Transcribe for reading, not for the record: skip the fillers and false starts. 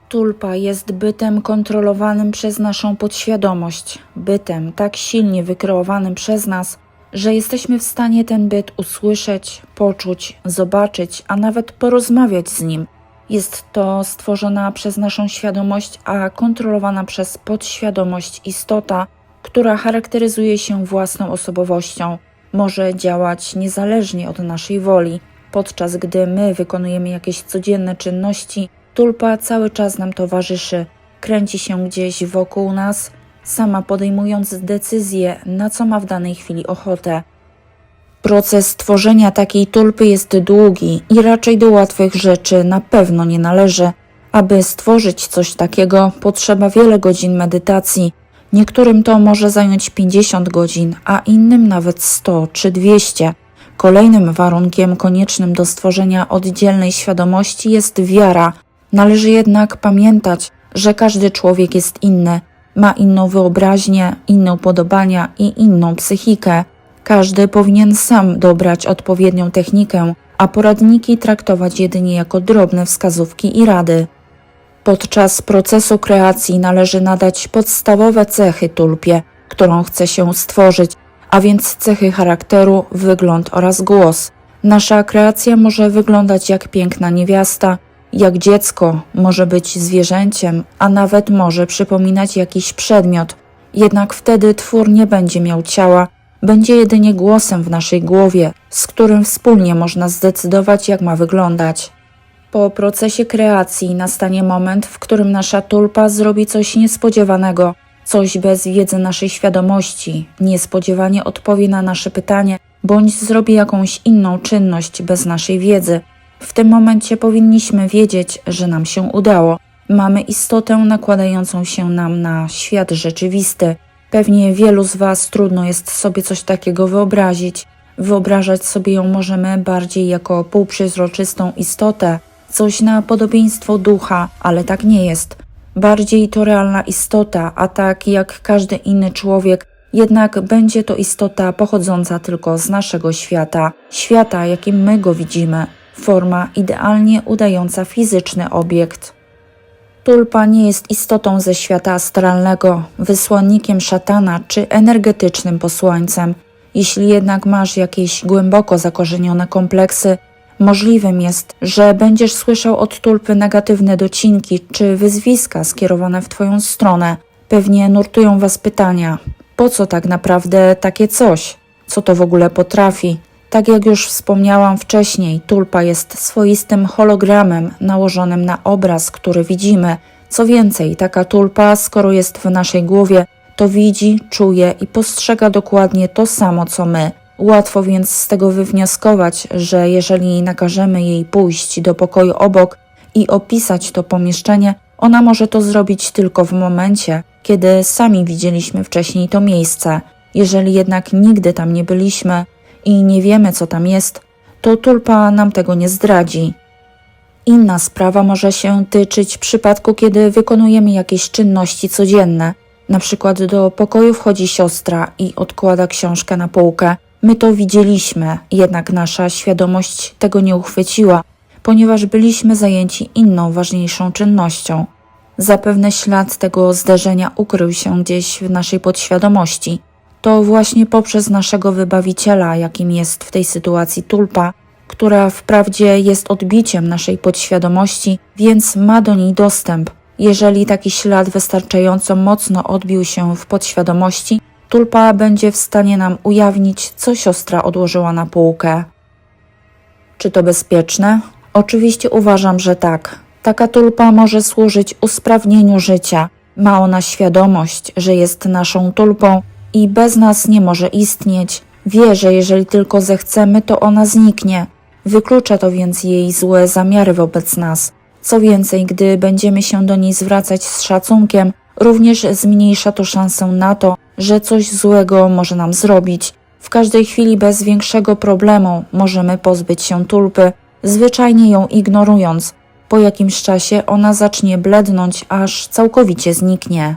Tulpa jest bytem kontrolowanym przez naszą podświadomość, bytem tak silnie wykreowanym przez nas, że jesteśmy w stanie ten byt usłyszeć, poczuć, zobaczyć, a nawet porozmawiać z nim. Jest to stworzona przez naszą świadomość, a kontrolowana przez podświadomość istota, która charakteryzuje się własną osobowością. Może działać niezależnie od naszej woli. Podczas gdy my wykonujemy jakieś codzienne czynności, tulpa cały czas nam towarzyszy, kręci się gdzieś wokół nas, sama podejmując decyzję, na co ma w danej chwili ochotę. Proces tworzenia takiej tulpy jest długi i raczej do łatwych rzeczy na pewno nie należy. Aby stworzyć coś takiego, potrzeba wiele godzin medytacji. Niektórym to może zająć 50 godzin, a innym nawet 100 czy 200. Kolejnym warunkiem koniecznym do stworzenia oddzielnej świadomości jest wiara. Należy jednak pamiętać, że każdy człowiek jest inny, ma inną wyobraźnię, inne upodobania i inną psychikę. Każdy powinien sam dobrać odpowiednią technikę, a poradniki traktować jedynie jako drobne wskazówki i rady. Podczas procesu kreacji należy nadać podstawowe cechy tulpie, którą chce się stworzyć, a więc cechy charakteru, wygląd oraz głos. Nasza kreacja może wyglądać jak piękna niewiasta, jak dziecko, może być zwierzęciem, a nawet może przypominać jakiś przedmiot. Jednak wtedy twór nie będzie miał ciała, będzie jedynie głosem w naszej głowie, z którym wspólnie można zdecydować, jak ma wyglądać. Po procesie kreacji nastanie moment, w którym nasza tulpa zrobi coś niespodziewanego, coś bez wiedzy naszej świadomości, niespodziewanie odpowie na nasze pytanie, bądź zrobi jakąś inną czynność bez naszej wiedzy. W tym momencie powinniśmy wiedzieć, że nam się udało. Mamy istotę nakładającą się nam na świat rzeczywisty. Pewnie wielu z Was trudno jest sobie coś takiego wyobrazić. Wyobrażać sobie ją możemy bardziej jako półprzezroczystą istotę, coś na podobieństwo ducha, ale tak nie jest. Bardziej to realna istota, a tak jak każdy inny człowiek, jednak będzie to istota pochodząca tylko z naszego świata, świata, jakim my go widzimy. Forma idealnie udająca fizyczny obiekt. Tulpa nie jest istotą ze świata astralnego, wysłannikiem szatana czy energetycznym posłańcem. Jeśli jednak masz jakieś głęboko zakorzenione kompleksy, możliwym jest, że będziesz słyszał od tulpy negatywne docinki czy wyzwiska skierowane w Twoją stronę. Pewnie nurtują Was pytania, po co tak naprawdę takie coś? Co to w ogóle potrafi? Tak jak już wspomniałam wcześniej, tulpa jest swoistym hologramem nałożonym na obraz, który widzimy. Co więcej, taka tulpa, skoro jest w naszej głowie, to widzi, czuje i postrzega dokładnie to samo, co my. Łatwo więc z tego wywnioskować, że jeżeli nakażemy jej pójść do pokoju obok i opisać to pomieszczenie, ona może to zrobić tylko w momencie, kiedy sami widzieliśmy wcześniej to miejsce. Jeżeli jednak nigdy tam nie byliśmy i nie wiemy, co tam jest, to tulpa nam tego nie zdradzi. Inna sprawa może się tyczyć przypadku, kiedy wykonujemy jakieś czynności codzienne. Na przykład do pokoju wchodzi siostra i odkłada książkę na półkę. My to widzieliśmy, jednak nasza świadomość tego nie uchwyciła, ponieważ byliśmy zajęci inną, ważniejszą czynnością. Zapewne ślad tego zdarzenia ukrył się gdzieś w naszej podświadomości. To właśnie poprzez naszego wybawiciela, jakim jest w tej sytuacji tulpa, która wprawdzie jest odbiciem naszej podświadomości, więc ma do niej dostęp. Jeżeli taki ślad wystarczająco mocno odbił się w podświadomości, tulpa będzie w stanie nam ujawnić, co siostra odłożyła na półkę. Czy to bezpieczne? Oczywiście uważam, że tak. Taka tulpa może służyć usprawnieniu życia. Ma ona świadomość, że jest naszą tulpą i bez nas nie może istnieć. Wie, że jeżeli tylko zechcemy, to ona zniknie. Wyklucza to więc jej złe zamiary wobec nas. Co więcej, gdy będziemy się do niej zwracać z szacunkiem, również zmniejsza to szansę na to, że coś złego może nam zrobić. W każdej chwili bez większego problemu możemy pozbyć się tulpy, zwyczajnie ją ignorując. Po jakimś czasie ona zacznie blednąć, aż całkowicie zniknie.